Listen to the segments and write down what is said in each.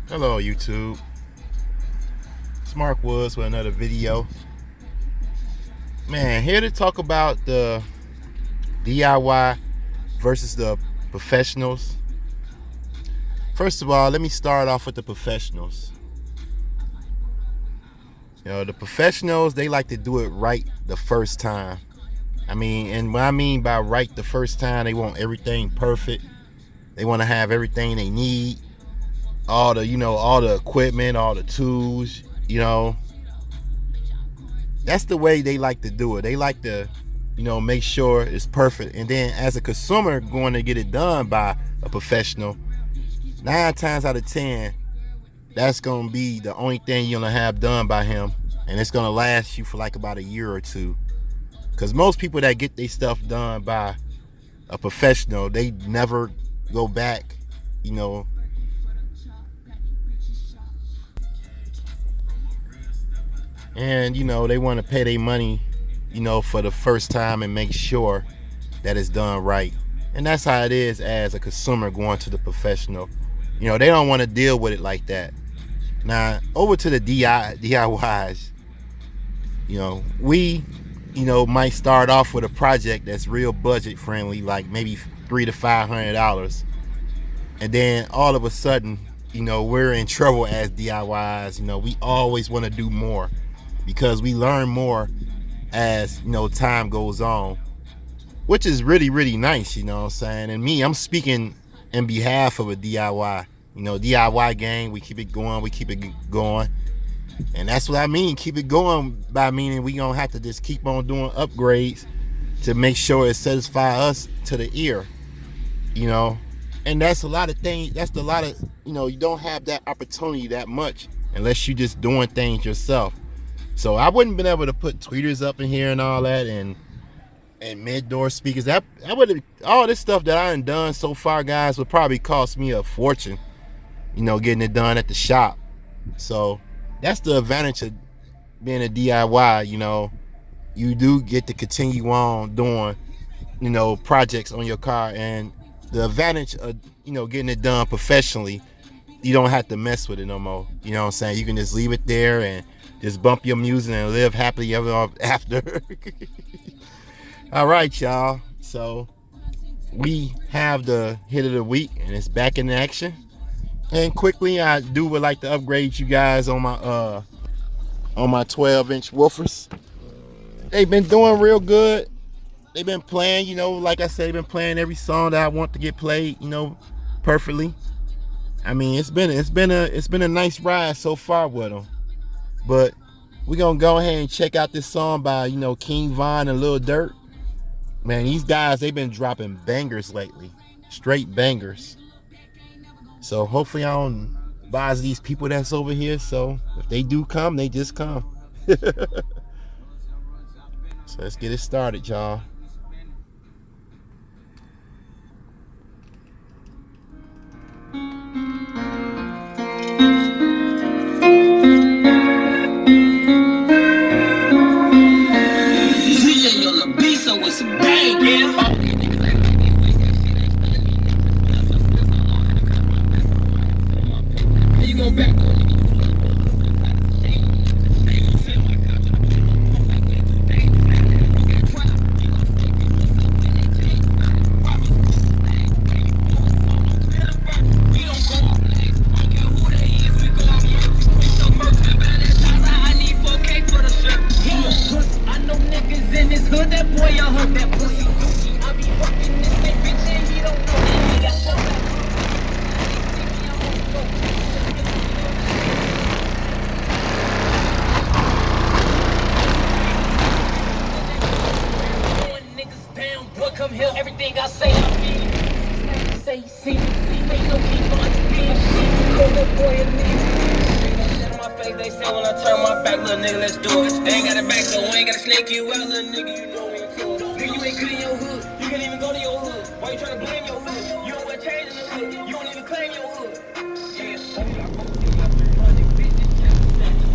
Hello YouTube, it's Mark Woods with another video. Man, here to talk about the DIY versus the professionals. First of all, let me start off with the professionals. You know, the professionals, they like to do it right the first time. And what I mean by right the first time, they want everything perfect. They want to have everything they need. All the equipment, all the tools, that's the way they like to do it. They like to, make sure it's perfect. And then as a consumer going to get it done by a professional, 9 times out of 10, that's going to be the only thing you're going to have done by him. And it's going to last you for like about a year or two. Because most people that get their stuff done by a professional, they never go back, and they want to pay their money for the first time and make sure that it's done right. And that's how it is as a consumer going to the professional. They don't want to deal with it like that. Now over to the DIYs, we might start off with a project that's real budget friendly, like maybe $300 to $500, and then all of a sudden we're in trouble as DIYs. We always want to do more because we learn more as time goes on, which is really, really nice. You know what I'm saying? And I'm speaking in behalf of a DIY. DIY gang, we keep it going. And that's what I mean, keep it going, by meaning we gonna have to just keep on doing upgrades to make sure it satisfies us to the ear. And that's a lot of things. That's a lot of, you don't have that opportunity that much unless you just doing things yourself. So I wouldn't been able to put tweeters up in here and all that, and mid-door speakers. That would, all this stuff that I done so far, guys, would probably cost me a fortune, getting it done at the shop. So that's the advantage of being a DIY. You do get to continue on doing, projects on your car, and the advantage of, getting it done professionally, you don't have to mess with it no more. You know what I'm saying? You can just leave it there and just bump your music and live happily ever after. All right, y'all. So we have the hit of the week, and it's back in action. And quickly, I would like to upgrade you guys on my 12-inch woofers. They've been doing real good. They've been playing, like I said, they've been playing every song that I want to get played, perfectly. It's been a nice ride so far with them. But we're gonna go ahead and check out this song by King Von and Lil Durk. Man, these guys, they've been dropping bangers lately, straight bangers. So hopefully I don't advise these people that's over here. So if they do come, they just come. So let's get it started, y'all. Come here, everything I say, I mean. Say, see, ain't no keep on being shit. Call that boy a nigga. Shit on my face, they say when I turn my back, little nigga, let's do it. They ain't got it back, so we ain't gotta snake you out, little nigga, you know we ain't cool. Nigga, you ain't good in your hood, you can't even go to your hood. Why you tryna blame your hood? You don't wear chains in the hood, you don't even claim your hood. Yeah,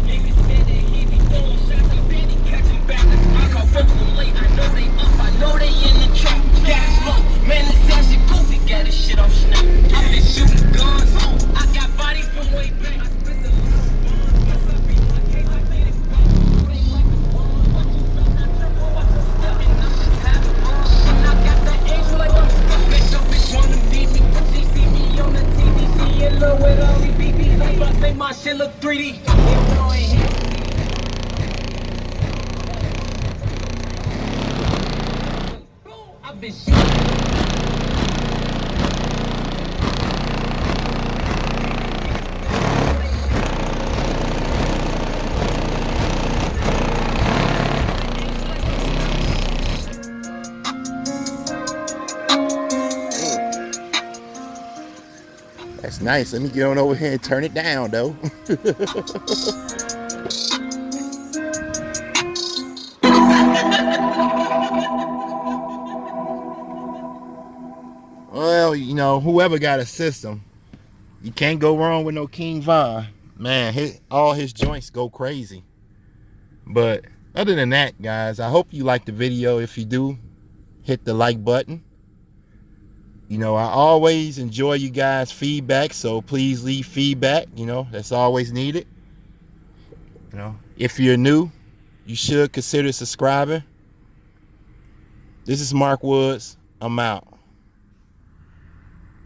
niggas said that he be throwing shots, I bet he catching back. I call folks from late, I know they up, I know they in the trap. Gas low, man, this sound shit goofy, got this shit off snap. I been shooting guns, I got bodies from way back. look 3D. Hell no, I ain't here. I've been shooting. That's nice. Let me get on over here and turn it down, though. Well, you know, whoever got a system, you can't go wrong with no King Von. Man, all his joints go crazy. But other than that, guys, I hope you liked the video. If you do, hit the like button. You know, I always enjoy you guys' feedback, so please leave feedback. You know, that's always needed. You know, if you're new, you should consider subscribing. This is Mark Woods. I'm out.